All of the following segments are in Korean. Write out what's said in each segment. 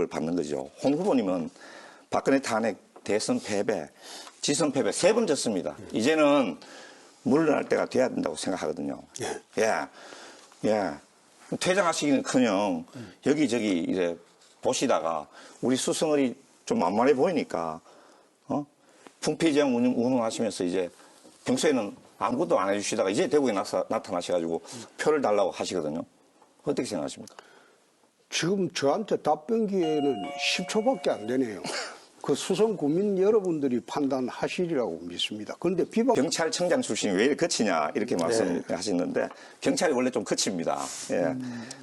타격을 받는 거죠. 홍 후보님은 박근혜 탄핵, 대선 패배, 지선 패배 3번 졌습니다. 이제는 물러날 때가 돼야 된다고 생각하거든요. 예. 퇴장하시기는커녕 여기저기 이제 보시다가 우리 수성을이 좀 만만해 보이니까 풍피지역 운운하시면서 이제 평소에는 아무것도 안 해주시다가 이제 대구에 나타나셔가지고 표를 달라고 하시거든요. 어떻게 생각하십니까? 지금 저한테 답변 기회는 10초밖에 안 되네요. 그 수성 구민 여러분들이 판단하시리라고 믿습니다. 그런데 비방 경찰청장 출신이 왜 이렇게 거치냐 이렇게 말씀하시는데 경찰이 원래 좀 거칩니다. 예.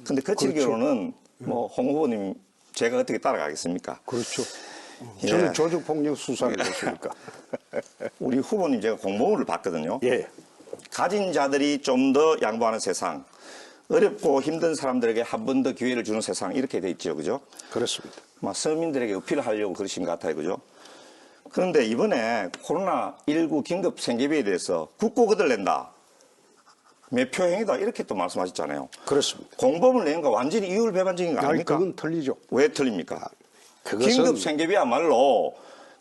근데 거칠기로는 뭐 홍 후보님 제가 어떻게 따라가겠습니까? 그렇죠. 저는 조직폭력 수사를 했으니까. 우리 후보님 제가 공보문을 봤거든요. 예. 가진 자들이 좀 더 양보하는 세상, 어렵고 힘든 사람들에게 한 번 더 기회를 주는 세상 이렇게 돼 있죠, 그죠? 그렇습니다. 서민들에게 어필을 하려고 그러신 것 같아요, 그죠? 그런데 이번에 코로나19 긴급 생계비에 대해서 굳고 거들낸다, 매표행위다 이렇게 또 말씀하셨잖아요. 그렇습니다. 공범을 내는 거 완전히 이율배반적인 거 아닙니까? 그건 틀리죠. 왜 틀립니까? 그것은 긴급 생계비야말로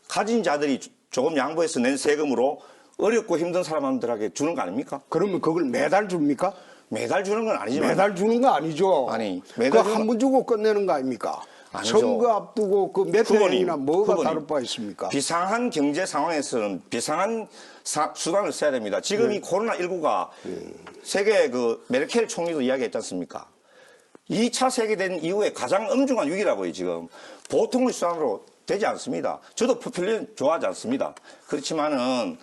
가진 자들이 조금 양보해서 낸 세금으로 어렵고 힘든 사람들에게 주는 거 아닙니까? 그러면 그걸 매달 줍니까? 매달 주는 건 아니지만 매달 주는 거 아니죠. 아니, 그 한 번 주고 끝내는 거 아닙니까? 아니죠. 선거 앞두고 그 몇 회이나 뭐가 후보님, 다를 바 있습니까? 비상한 경제 상황에서는 비상한 수단을 써야 됩니다. 지금 이 코로나19가 세계 그 메르켈 총리도 이야기했지 않습니까? 2차 세계대전 이후에 가장 엄중한 위기라고요, 지금. 보통의 수단으로 되지 않습니다. 저도 포퓰리즘 좋아하지 않습니다. 그렇지만은,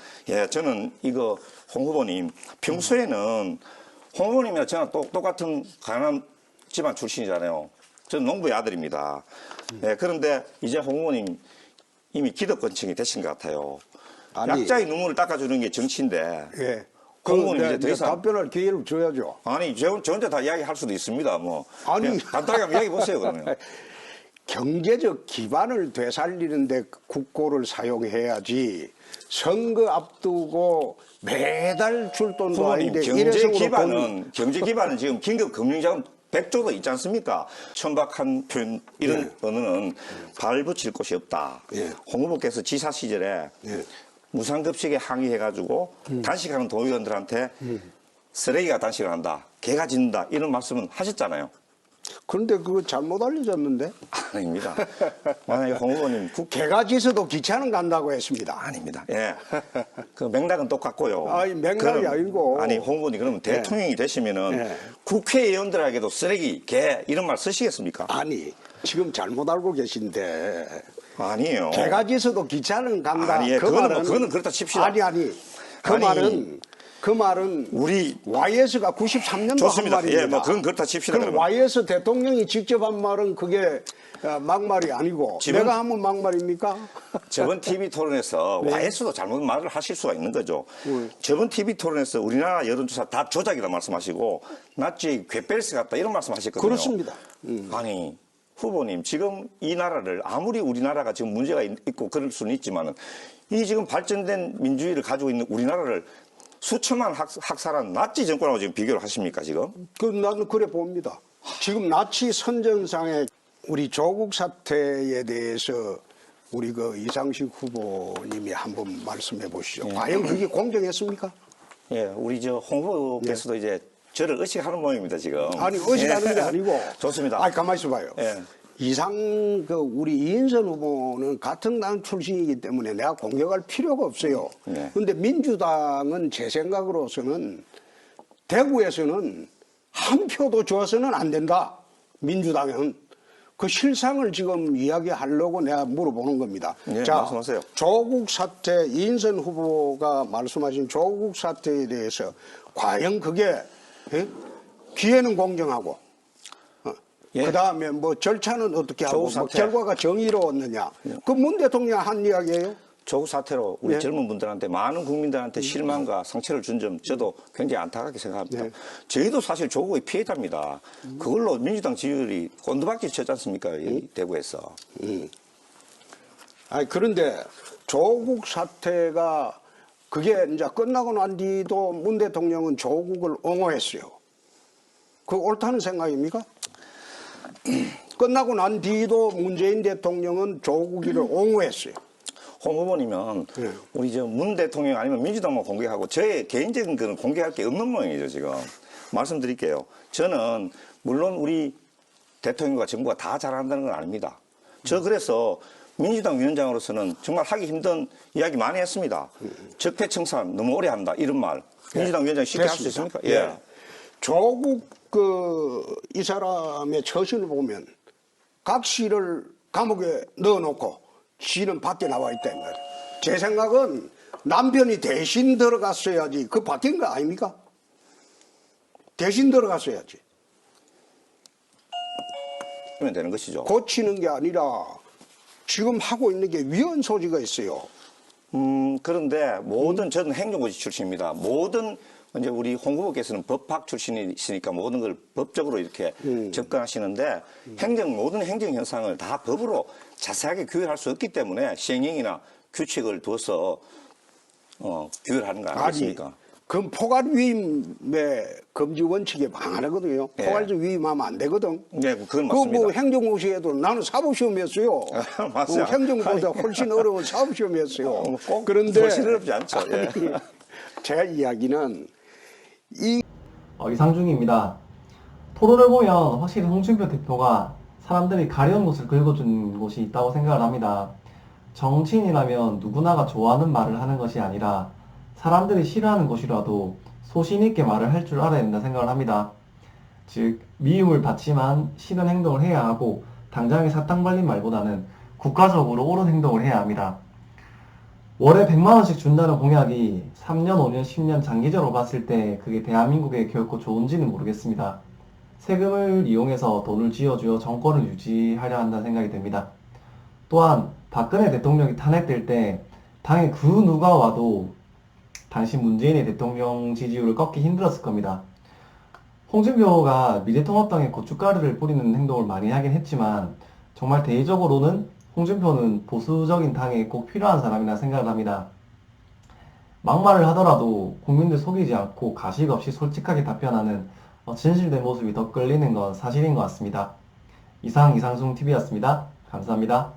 저는 이거 홍 후보님, 평소에는 홍 후보님이나 저랑 똑같은 가난한 집안 출신이잖아요. 저는 농부의 아들입니다. 그런데 이제 홍 후보님 이미 기득권층이 되신 것 같아요. 약자의 눈물을 닦아주는 게 정치인데. 예. 홍 후보님 이제 더 이상 답변할 기회를 줘야죠. 아니, 저 혼자 다 이야기할 수도 있습니다. 뭐. 아니. 간단하게 한번 이야기해 보세요, 그러면. 경제적 기반을 되살리는데 국고를 사용해야지 선거 앞두고 매달 줄 돈도 후보님, 아닌데 경제 기반은 지금 긴급 금융자금 100조도 있지 않습니까? 천박한 표현, 이런 언어는 발 붙일 곳이 없다. 홍 후보께서 지사 시절에 무상급식에 항의해가지고 단식하는 도의원들한테 쓰레기가 단식을 한다, 개가 짖는다 이런 말씀은 하셨잖아요. 그런데 그거 잘못 알려졌는데? 아닙니다. 만약에 홍 후보님 개가 짖어도 기차는 간다고 했습니다. 아닙니다. 예. 그 맥락은 똑같고요. 아니, 맥락이 아니고. 아니, 홍 후보님 그러면 대통령이 되시면은 국회의원들에게도 쓰레기, 개 이런 말 쓰시겠습니까? 아니, 지금 잘못 알고 계신데. 아니에요. 개가 짖어도 기차는 간다. 아니, 그거는 그렇다 칩시다. 아니. 그 말은 우리 YS가 93년도 좋습니다. 한 말입니다. 예, 뭐 그건 그렇다 칩시다. 그럼 그러면. YS 대통령이 직접 한 말은 그게 막말이 아니고 내가 하면 막말입니까? 저번 TV 토론에서 YS도 잘못 말을 하실 수가 있는 거죠. 저번 TV 토론에서 우리나라 여론조사 다 조작이다 말씀하시고 나치 괴벨스 같다 이런 말씀하셨거든요. 그렇습니다. 아니 후보님 지금 이 나라를 아무리 우리나라가 지금 문제가 있고 그럴 수는 있지만은 이 지금 발전된 민주주의를 가지고 있는 우리나라를 수천만 학살한 나치 정권하고 지금 비교를 하십니까 지금? 나는 그래 봅니다. 지금 나치 선전상의 우리 조국 사태에 대해서 우리 그 이상식 후보님이 한번 말씀해 보시죠. 과연 그게 공정했습니까? 예, 우리 저 홍 후보께서도 이제 저를 의식하는 모양입니다 지금. 아니 의식하는 게 아니고. 좋습니다. 아니 가만히 있어봐요. 우리 이인선 후보는 같은 당 출신이기 때문에 내가 공격할 필요가 없어요. 그런데 민주당은 제 생각으로서는 대구에서는 한 표도 줘서는 안 된다. 민주당은. 그 실상을 지금 이야기하려고 내가 물어보는 겁니다. 자, 말씀하세요. 조국 사태, 이인선 후보가 말씀하신 조국 사태에 대해서 과연 그게 기회는 공정하고 그다음에 뭐 절차는 어떻게 하고 뭐 결과가 정의로웠느냐. 그 문 대통령 한 이야기예요. 조국 사태로 우리 젊은 분들한테 많은 국민들한테 실망과 상처를 준 점 저도 굉장히 안타깝게 생각합니다. 저희도 사실 조국의 피해자입니다. 그걸로 민주당 지지율이 곤두박질 쳤지 않습니까? 이 대구에서. 아니 그런데 조국 사태가 그게 이제 끝나고 난 뒤도 문 대통령은 조국을 옹호했어요. 그 옳다는 생각입니까? 끝나고 난 뒤도 문재인 대통령은 조국이를 옹호했어요. 홍 후보님은 네. 우리 저 문 대통령 아니면 민주당만 공개하고 저의 개인적인 거는 공개할 게 없는 모양이죠, 지금. 말씀드릴게요. 저는 물론 우리 대통령과 정부가 다 잘한다는 건 아닙니다. 저 그래서 민주당 위원장으로서는 정말 하기 힘든 이야기 많이 했습니다. 적폐청산 너무 오래 한다 이런 말. 민주당 위원장이 쉽게 할 수 있습니까? 예. 예. 조국 이 사람의 처신을 보면 각 시를 감옥에 넣어놓고 시는 밖에 나와 있다 이 말이에요. 제 생각은 남편이 대신 들어갔어야지 그 바뀐 거 아닙니까? 대신 들어갔어야지. 그러면 되는 것이죠. 고치는 게 아니라 지금 하고 있는 게 위헌 소지가 있어요. 그런데 저는 행정고시 출신입니다. 모든 이제 우리 홍 후보께서는 법학 출신이시니까 모든 걸 법적으로 이렇게 접근하시는데 모든 행정 현상을 다 법으로 자세하게 규율할 수 없기 때문에 시행령이나 규칙을 두어서 규율하는 거 아니겠습니까? 그 포괄 위임의 금지 원칙에 방하거든요. 예. 포괄적 위임하면 안 되거든. 네, 그건 그 맞습니다. 뭐 행정고시에도 나는 사법시험이었어요. 맞아요. 행정보다 훨씬 어려운 사법시험이었어요. 꼭 그런데 훨씬 어렵지 않죠. 예. 제 이야기는 이상중입니다. 토론을 보면 확실히 홍준표 대표가 사람들이 가려운 곳을 긁어준 곳이 있다고 생각을 합니다. 정치인이라면 누구나가 좋아하는 말을 하는 것이 아니라 사람들이 싫어하는 것이라도 소신 있게 말을 할 줄 알아야 된다 생각을 합니다. 즉 미움을 받지만 싫은 행동을 해야 하고 당장에 사탕 발린 말보다는 국가적으로 옳은 행동을 해야 합니다. 월에 100만 원씩 준다는 공약이 3년, 5년, 10년 장기적으로 봤을 때 그게 대한민국에 결코 좋은지는 모르겠습니다. 세금을 이용해서 돈을 쥐어주어 정권을 유지하려 한다는 생각이 듭니다. 또한 박근혜 대통령이 탄핵될 때 당에 그 누가 와도 당시 문재인의 대통령 지지율을 꺾기 힘들었을 겁니다. 홍준표가 미래통합당에 고춧가루를 뿌리는 행동을 많이 하긴 했지만 정말 대의적으로는 홍준표는 보수적인 당에 꼭 필요한 사람이라 생각을 합니다. 막말을 하더라도 국민들 속이지 않고 가식 없이 솔직하게 답변하는 진실된 모습이 더 끌리는 건 사실인 것 같습니다. 이상 이상숭 TV였습니다. 감사합니다.